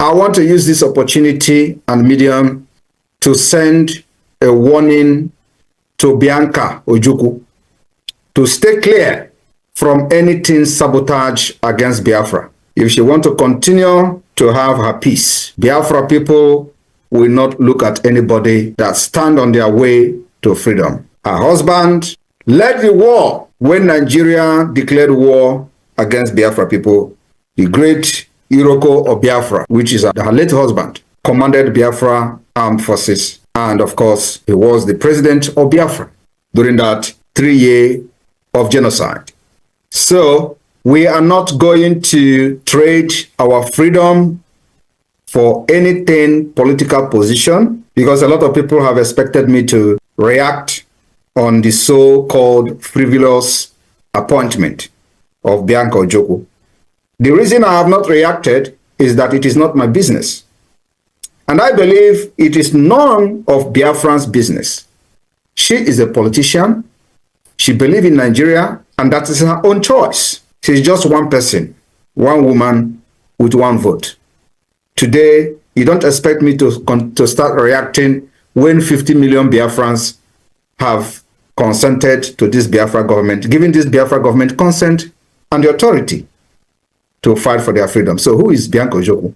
I want to use this opportunity and medium to send a warning to Bianca Ojukwu to stay clear from anything sabotage against Biafra. If she wants to continue to have her peace, Biafra people will not look at anybody that stand on their way to freedom. Her husband led the war when Nigeria declared war against Biafra people. The great Iroko of Biafra, which is her late husband, commanded Biafra armed forces. And of course, he was the president of Biafra during that 3 years of genocide. So we are not going to trade our freedom for anything political position, because a lot of people have expected me to react on the so-called frivolous appointment of Bianca Ojukwu. The reason I have not reacted is that it is not my business. And I believe it is none of Biafran's business. She is a politician. She believes in Nigeria, and that is her own choice. She is just one person, one woman with one vote. Today, you don't expect me to start reacting when 50 million Biafrans have consented to this Biafra government, giving this Biafra government consent and the authority to fight for their freedom. So who is Bianca Ojukwu?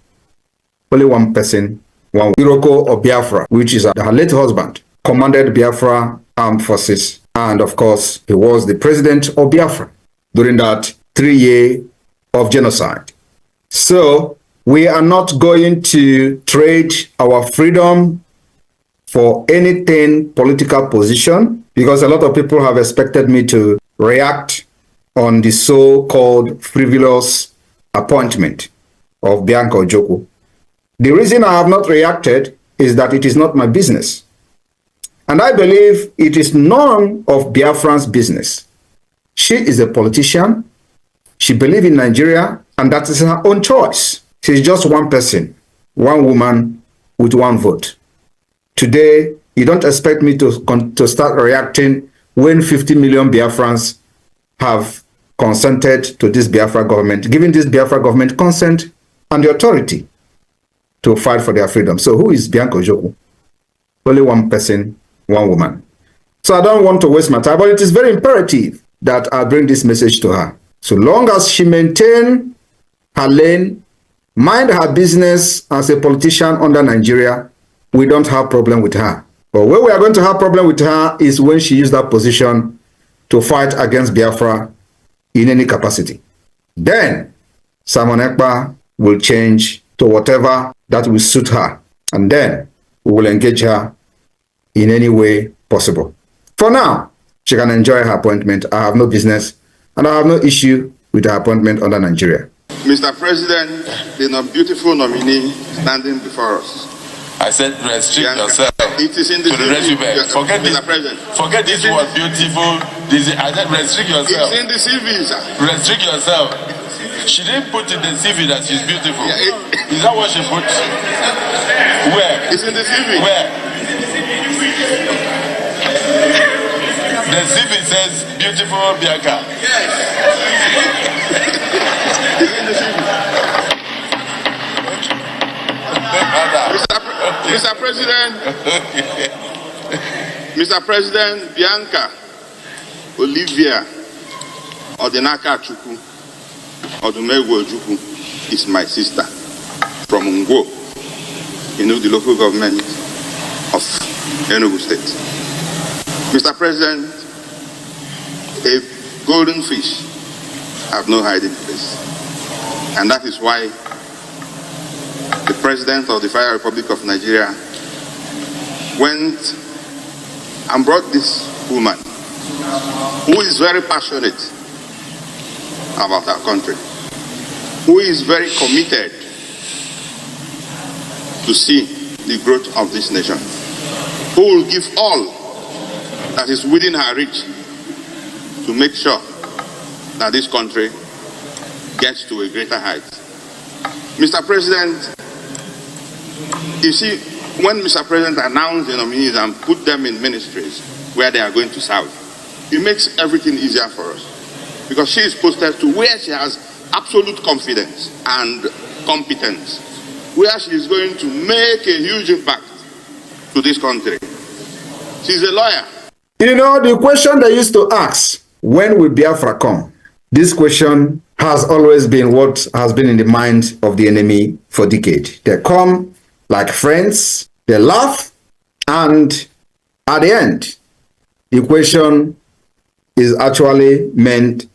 Only one person, one Iroko of Biafra, which is her late husband, commanded Biafra armed forces. And of course, he was the president of Biafra during that 3 years of genocide. So we are not going to trade our freedom for anything political position, because a lot of people have expected me to react on the so-called frivolous appointment of Bianca Ojukwu. The reason I have not reacted is that it is not my business. And I believe it is none of Biafran's business. She is a politician. She believes in Nigeria, and that is her own choice. She is just one person, one woman with one vote. Today, you don't expect me to start reacting when 50 million Biafrans have consented to this Biafra government, giving this Biafra government consent and the authority to fight for their freedom. So who is Bianca Ojukwu? Only one person, one woman. So I don't want to waste my time, but it is very imperative that I bring this message to her. So long as she maintains her lane, mind her business as a politician under Nigeria, we don't have problem with her. But where we are going to have problem with her is when she uses that position to fight against Biafra in any capacity. Then Simon Ekpa will change to whatever that will suit her. And then we will engage her in any way possible. For now, she can enjoy her appointment. I have no business and I have no issue with her appointment under Nigeria. Mr. President, the beautiful nominee standing before us. I said restrict Bianca. yourself It is in the resume. Forget this. Forget this word beautiful. I said restrict yourself. It's in the CV, sir. Restrict yourself. She didn't put in the CV that she's beautiful. Yeah, is that what she put? Where? It's in the CV. Where? The CV says beautiful Bianca. Yes. It's in the CV. Mr. President, Mr. President, Bianca Olivia Odinaka Chukwu Ojukwu is my sister from Ngwo, the local government of Enugu State. Mr. President, a golden fish have no hiding place, and that is why the President of the Federal Republic of Nigeria went and brought this woman who is very passionate about our country, who is very committed to see the growth of this nation, who will give all that is within her reach to make sure that this country gets to a greater height. Mr. President, you see, when Mr. President announced the nominees and put them in ministries where they are going to serve, it makes everything easier for us, because she is posted to where she has absolute confidence and competence where she is going to make a huge impact to this country. She's a lawyer. You know, the question they used to ask, when will Biafra come? This question has always been what has been in the mind of the enemy for decades. They come like friends, they laugh, and at the end, the question is actually meant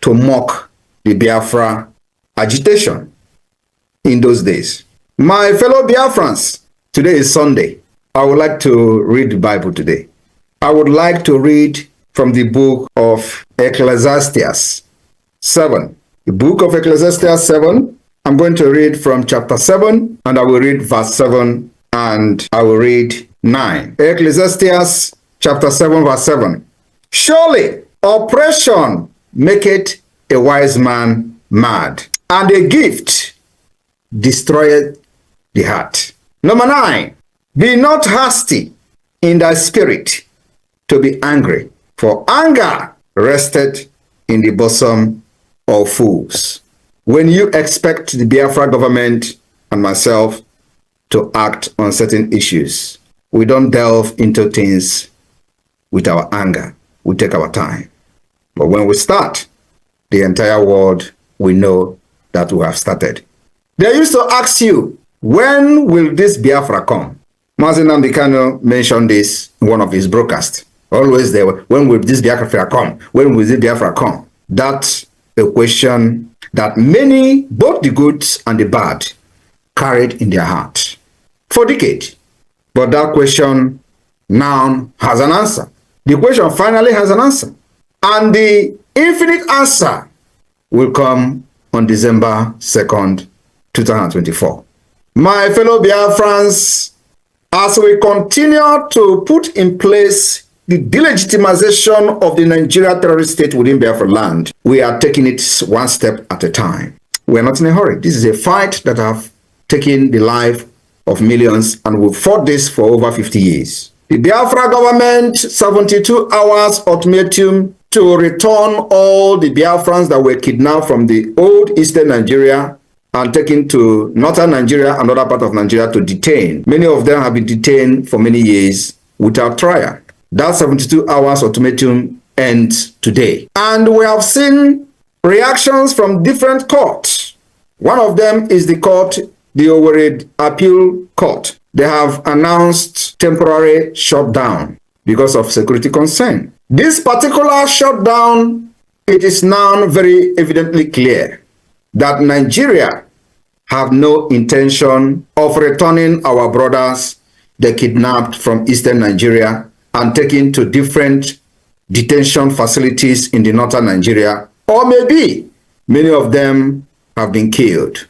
to mock the Biafra agitation in those days. My fellow Biafrans, today is Sunday. I would like to read the Bible today. I would like to read from the book of Ecclesiastes 7. The book of Ecclesiastes 7, I'm going to read from chapter 7, and I will read verse 7, and I will read 9. Ecclesiastes chapter 7, verse 7. Surely oppression maketh a wise man mad, and a gift destroyeth the heart. Number 9. Be not hasty in thy spirit to be angry, for anger rested in the bosom of fools. When you expect the Biafra government and myself to act on certain issues, we don't delve into things with our anger. We take our time. But when we start, the entire world will know that we have started. They used to ask you, when will this Biafra come? nnamdikanu mentioned this in one of his broadcasts. Always there, when will this Biafra come? When will this Biafra come? That's a question that many, both the good and the bad, carried in their heart for decades. But that question now has an answer. The question finally has an answer. And the infinite answer will come on December 2nd, 2024. My fellow Biafrans, as we continue to put in place the delegitimization of the Nigeria terrorist state within Biafra land, we are taking it one step at a time. We are not in a hurry. This is a fight that have taken the life of millions, and we've fought this for over 50 years. The Biafra government, 72 hours ultimatum to return all the Biafrans that were kidnapped from the old eastern Nigeria and taken to northern Nigeria and other part of Nigeria to detain. Many of them have been detained for many years without trial. That 72 hours ultimatum ends today. And we have seen reactions from different courts. One of them is the court, the Owerri Appeal Court. They have announced temporary shutdown because of security concern. This particular shutdown, it is now very evidently clear that Nigeria have no intention of returning our brothers they kidnapped from eastern Nigeria and taken to different detention facilities in the northern Nigeria, or maybe many of them have been killed.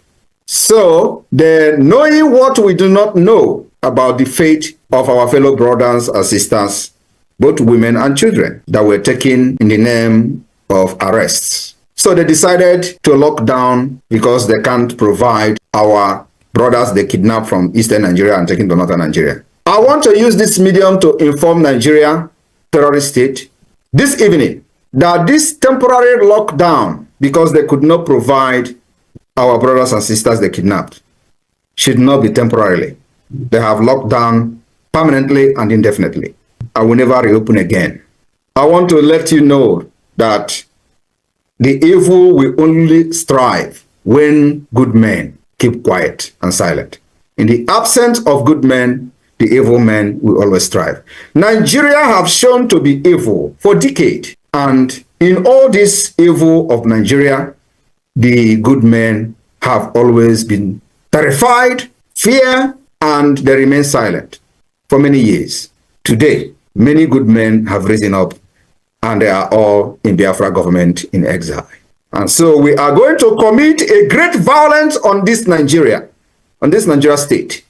So, knowing what we do not know about the fate of our fellow brothers and sisters, both women and children, that were taken in the name of arrests. So they decided to lock down because they can't provide our brothers they kidnapped from eastern Nigeria and taken to northern Nigeria. I want to use this medium to inform Nigeria terrorist state this evening that this temporary lockdown, because they could not provide our brothers and sisters they kidnapped, should not be temporarily. They have locked down permanently and indefinitely. I will never reopen again. I want to let you know that the evil will only strive when good men keep quiet and silent. In the absence of good men, the evil men will always strive. Nigeria have shown to be evil for decades, and in all this evil of Nigeria, the good men have always been terrified, fear, and they remain silent for many years. Today, many good men have risen up, and they are all in Biafra government in exile. And so we are going to commit a great violence on this Nigeria state,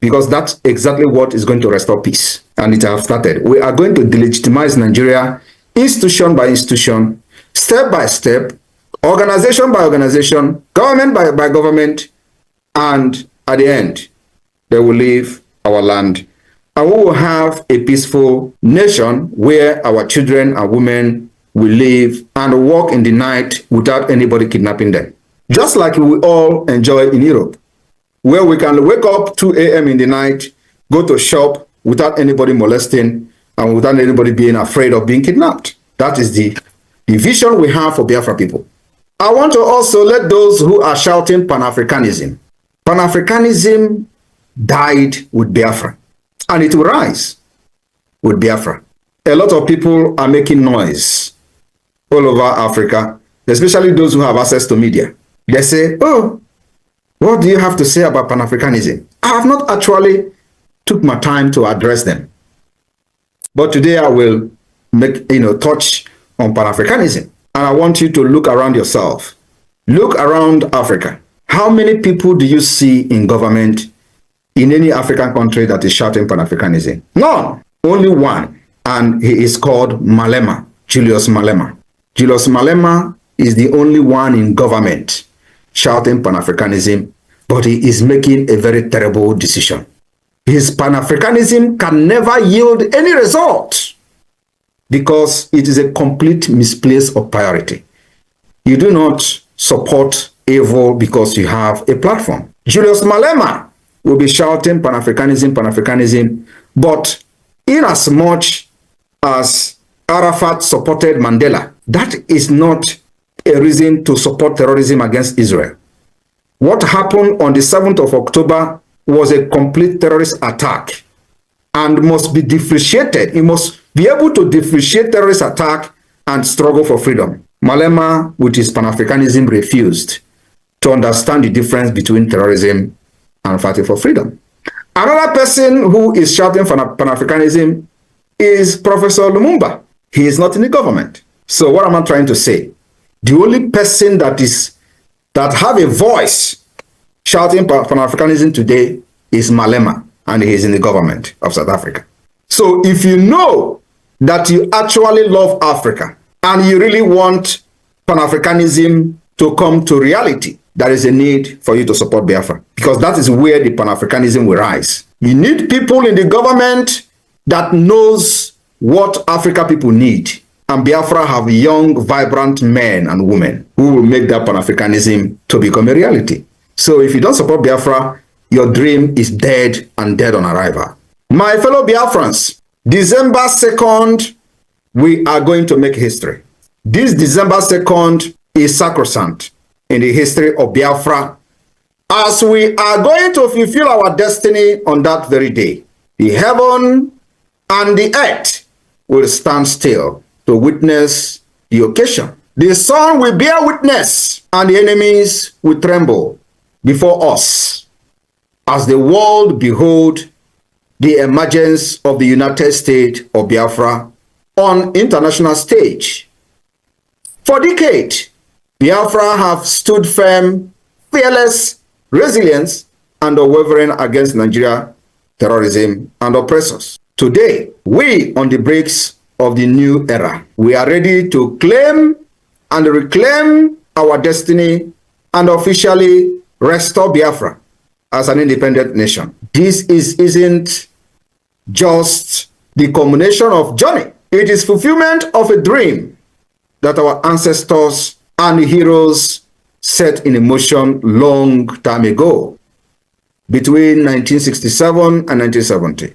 because that's exactly what is going to restore peace. And it has started. We are going to delegitimize Nigeria institution by institution, step by step, organization by organization, government by government, and at the end, they will leave our land. And we will have a peaceful nation where our children and women will live and walk in the night without anybody kidnapping them. Just like we all enjoy in Europe. where we can wake up 2 a.m. in the night, go to shop without anybody molesting and without anybody being afraid of being kidnapped. That is the vision we have for Biafra people. I want to also let those who are shouting Pan-Africanism. Pan-Africanism died with Biafra, and it will rise with Biafra. A lot of people are making noise all over Africa, especially those who have access to media. They say, oh, what do you have to say about Pan-Africanism? I have not actually took my time to address them. But today I will touch on Pan-Africanism. And I want you to look around yourself. Look around Africa. How many people do you see in government in any African country that is shouting Pan-Africanism? None. Only one. And he is called Malema, Julius Malema. Julius Malema is the only one in government shouting Pan-Africanism, but he is making a very terrible decision. His Pan-Africanism can never yield any result because it is a complete misplace of priority. You do not support evil because you have a platform. Julius Malema will be shouting Pan-Africanism, Pan-Africanism, but in as much as Arafat supported Mandela, that is not a reason to support terrorism against Israel. What happened on the 7th of October was a complete terrorist attack and must be differentiated. You must be able to differentiate terrorist attack and struggle for freedom. Malema, with his Pan-Africanism, refused to understand the difference between terrorism and fighting for freedom. Another person who is shouting for Pan-Africanism is Professor Lumumba. He is not in the government. So what am I trying to say? The only person that have a voice shouting Pan-Africanism today is Malema, and he is in the government of South Africa. So if you know that you actually love Africa and you really want Pan-Africanism to come to reality, there is a need for you to support Biafra, because that is where the Pan-Africanism will rise. You need people in the government that knows what Africa people need. And Biafra have young, vibrant men and women who will make that Pan-Africanism to become a reality. So if you don't support Biafra, your dream is dead and dead on arrival. My fellow Biafrans, December 2nd, we are going to make history. This December 2nd is sacrosanct in the history of Biafra, as we are going to fulfill our destiny on that very day. The heaven and the earth will stand still to witness the occasion. The sun will bear witness, and the enemies will tremble before us as the world behold the emergence of the United States of Biafra on international stage. For decades, Biafra have stood firm, fearless, resilient, and unwavering against Nigeria, terrorism, and oppressors. Today, we on the brakes of the new era, we are ready to claim and reclaim our destiny and officially restore Biafra as an independent nation. This isn't just the culmination of journey. It is fulfillment of a dream that our ancestors and heroes set in motion long time ago, between 1967 and 1970.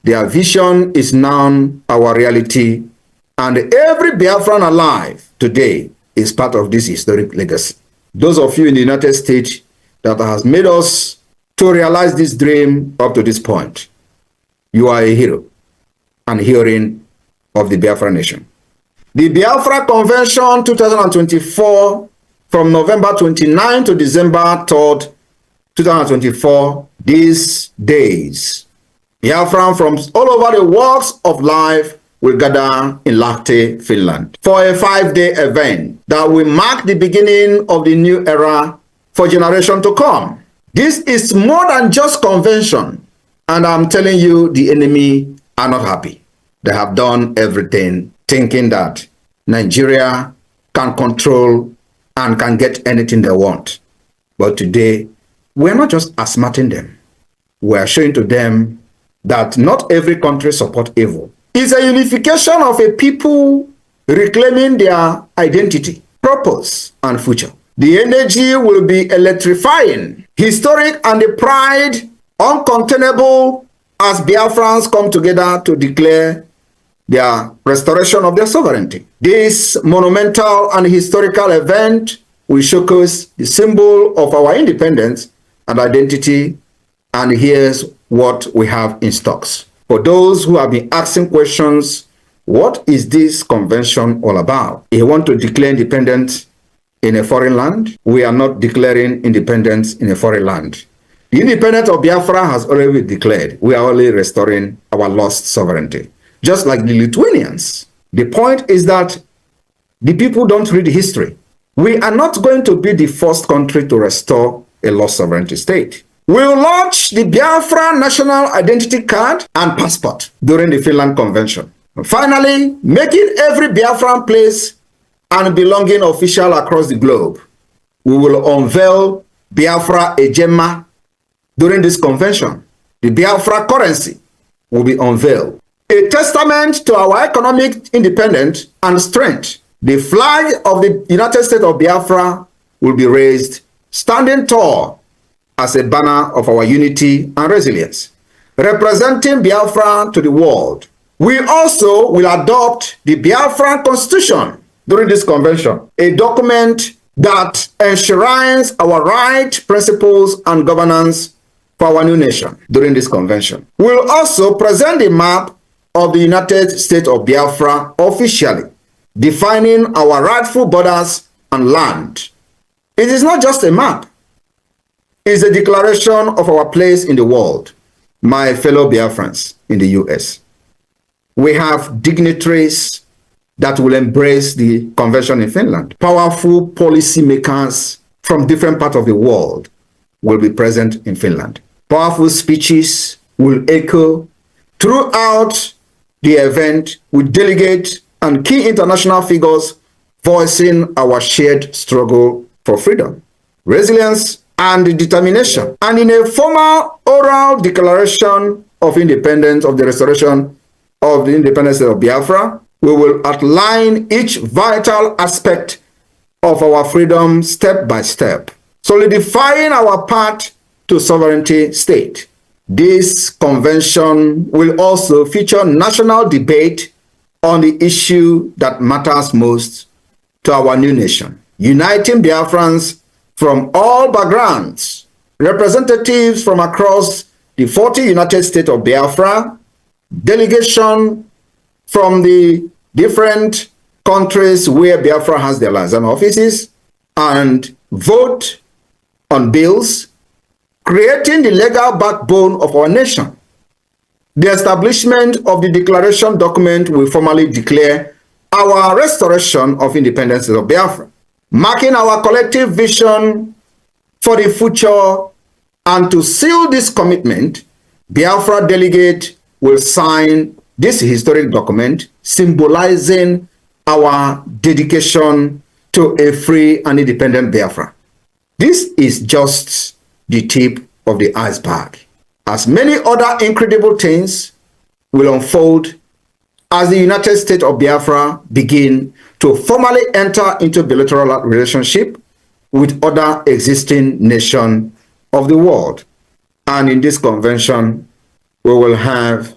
Their vision is now our reality, and every Biafran alive today is part of this historic legacy. Those of you in the United States that has made us to realize this dream up to this point, you are a hero and heroine of the Biafra nation. The Biafra Convention 2024, from November 29 to December 3rd, 2024, these days, Biafran from all over the walks of life will gather in Lahti, Finland, for a 5-day event that will mark the beginning of the new era for generations to come. This is more than just convention, and I'm telling you, the enemy are not happy. They have done everything thinking that Nigeria can control and can get anything they want. But today, we're not just asthmating them. We're showing to them that not every country supports evil. It's a unification of a people reclaiming their identity, purpose, and future. The energy will be electrifying historic and the pride uncontainable as Biafrans come together to declare their restoration of their sovereignty. This monumental and historical event will showcase the symbol of our independence and identity, and here's what we have in stocks. For those who have been asking questions, what is this convention all about? If you want to declare independence in a foreign land, we are not declaring independence in a foreign land. The independence of Biafra has already been declared. We are only restoring our lost sovereignty, just like the Lithuanians. The point is that the people don't read history. We are not going to be the first country to restore a lost sovereignty state. We'll launch the Biafra National Identity Card and Passport during the Finland Convention. And finally, making every Biafran place and belonging official across the globe. We will unveil Biafra Ejema during this convention. The Biafra currency will be unveiled. A testament to our economic independence and strength. The flag of the United States of Biafra will be raised, standing tall as a banner of our unity and resilience, representing Biafra to the world. We also will adopt the Biafran Constitution during this convention, a document that enshrines our rights, principles, and governance for our new nation during this convention. We'll also present the map of the United States of Biafra officially, defining our rightful borders and land. It is not just a map. It's a declaration of our place in the world, my fellow Biafrans in the US. We have dignitaries that will embrace the convention in Finland. Powerful policymakers from different parts of the world will be present in Finland. Powerful speeches will echo throughout the event with delegates and key international figures voicing our shared struggle for freedom, resilience, and determination. And in a formal oral declaration of independence, of the restoration of the independence of Biafra, we will outline each vital aspect of our freedom step by step, solidifying our path to sovereignty state. This convention will also feature national debate on the issue that matters most to our new nation, uniting Biafrans from all backgrounds, representatives from across the 40 United States of Biafra, delegation from the different countries where Biafra has their liaison offices, and vote on bills, creating the legal backbone of our nation. The establishment of the declaration document will formally declare our restoration of independence of Biafra, marking our collective vision for the future. And to seal this commitment, Biafra delegate will sign this historic document symbolizing our dedication to a free and independent Biafra. This is just the tip of the iceberg, as many other incredible things will unfold as the United States of Biafra begin to formally enter into bilateral relationship with other existing nations of the world. And in this convention, we will have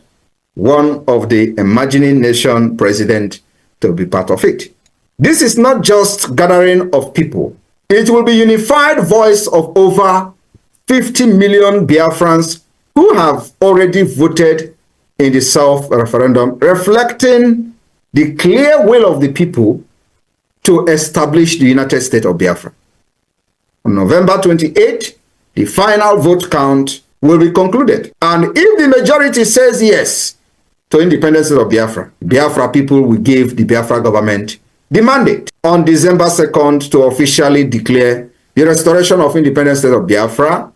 one of the emerging nation president to be part of it. This is not just gathering of people. It will be unified voice of over 50 million Biafrans who have already voted in the self-referendum, reflecting the clear will of the people to establish the United States of Biafra. On November 28, the final vote count will be concluded. And if the majority says yes to independence of Biafra, Biafra people will give the Biafra government the mandate on December 2nd to officially declare the restoration of independence of Biafra,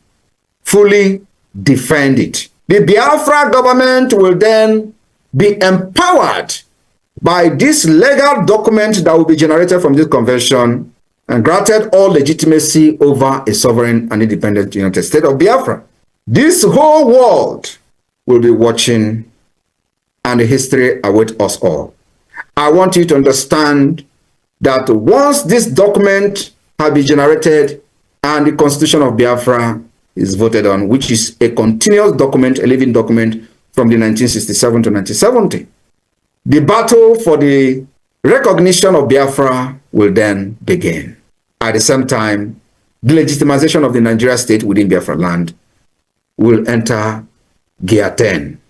fully defend it. The Biafra government will then be empowered by this legal document that will be generated from this convention and granted all legitimacy over a sovereign and independent United States of Biafra. This whole world will be watching, and the history awaits us all. I want you to understand that once this document has been generated and the Constitution of Biafra is voted on, which is a continuous document, a living document from the 1967 to 1970. The battle for the recognition of Biafra will then begin. At the same time, the legitimization of the Nigeria state within Biafra land will enter gear 10.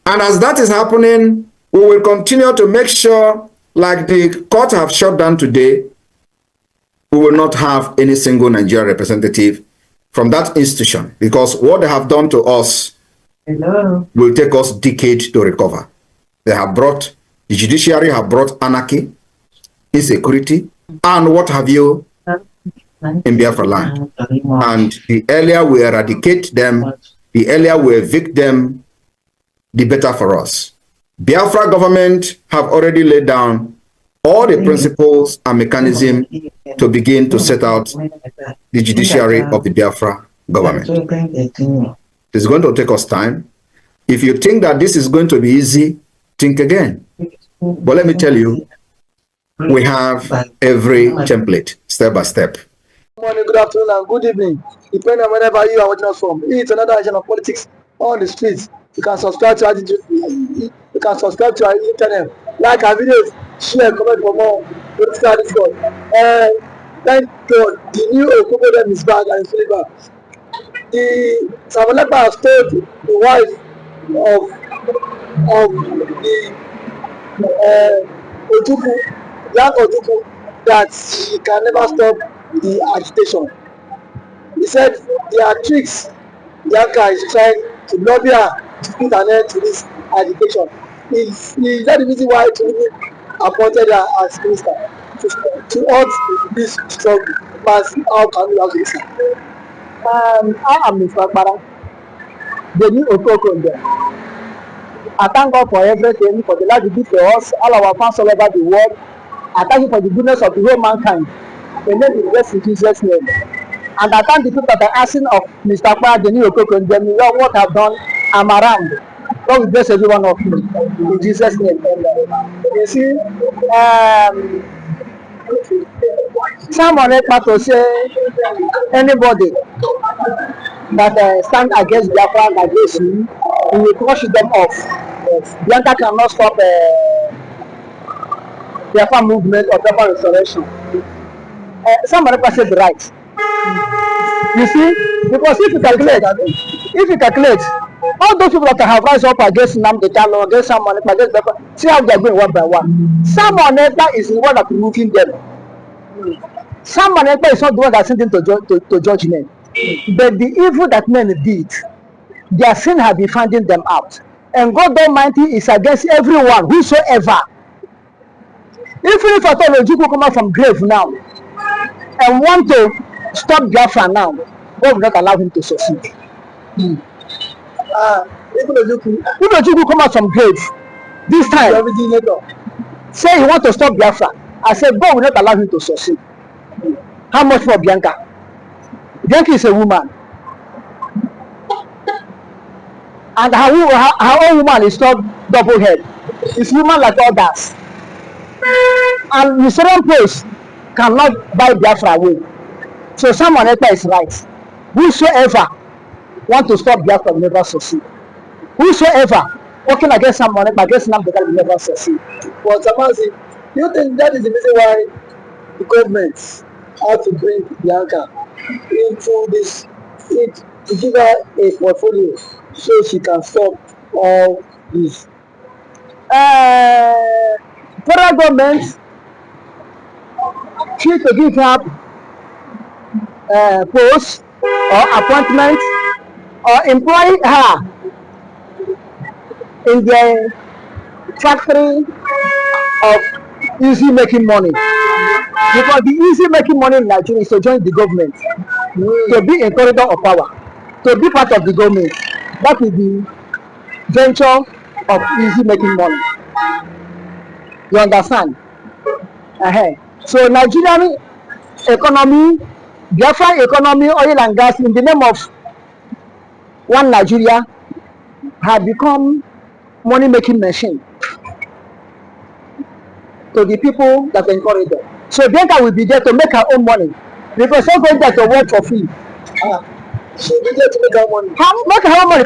And as that is happening, we will continue to make sure, like the court have shut down today, we will not have any single Nigerian representative from that institution, because what they have done to us will take us decades to recover. They have brought, the judiciary have brought anarchy, insecurity, and what have you in Biafra land. And the earlier we eradicate them, the earlier we evict them, the better for us. Biafra government have already laid down all the principles and mechanisms to begin to set out the judiciary of the Biafra government. It's going to take us time. If you think that this is going to be easy, think again. But let me tell you, we have every template, step by step. Good morning, good afternoon, and good evening. Depending on wherever you are watching us from. It's another edition of Politics on the Streets. You can subscribe to our channel, like our videos, share, comment for more political discourse. Thank God, the new Ojukuw'S is back and fully back. The Ekpa has told the wife of the Ojukwu, Bianca Ojukwu, that she can never stop the agitation. He said there are tricks Bianca is trying to lobby her to put an end to this agitation. Is that the reason why Tinubu appointed her as minister to halt this struggle? But how can we have this? I am Mr. Ekpa, the new Ojukuw'S. I thank God for everything, for the life He did for us, all our fans all over the world. I thank Him for the goodness of the whole mankind. The name is blessed in Jesus' name. And I thank the people that are asking of Mr. Ekpa, the new Ojukuw'S, what I've done. I'm around. God will bless every one of you in Jesus' name. You see, someone Ekpa to say anybody that stand against Biafra migration, we will crush them off. Bianca cannot stop Biafra movement or Biafra restoration. Someone Ekpa said the right. You see, because if you calculate, all those people that have rise up against nnamdikanu, against someone, against Biafra, see how they are going one by one. Someone Ekpa is the one that is moving them. Someone Ekpa is not the one that sent them to judgment. But the evil that men did, their sin have been finding them out. And God Almighty is against everyone, whosoever. Even if at all Ojukwu come out from grave now and want to stop Biafra now, God will not allow him to succeed. If Ojukwu come out from grave this time, say he want to stop Biafra, I said God will not allow him to succeed. How much for Bianca? Bianca is a woman. And her own woman is not double head. It's woman like others. And the certain place cannot buy Biafra away. So someone Ekpa is right. Whosoever want to stop Biafra will never succeed. Whosoever working against someone Ekpa, against nnamdikanu will never succeed. But Samazi, do you think that is the reason why the government had to bring Bianca into this, to give her a portfolio so she can stop all this? Federal government choose to give her post or appointment or employ her in the factory of easy making money, because the easy making money in Nigeria is to join the government, to be a corridor of power, to be part of the government. That is the venture of easy making money. You understand? So Nigerian economy, Biafra economy, oil and gas, in the name of one Nigeria, have become money-making machine to the people that encourage them. So Bianca will be there to make her own money, because somebody that will work for free. She be there to make her money. How make her money?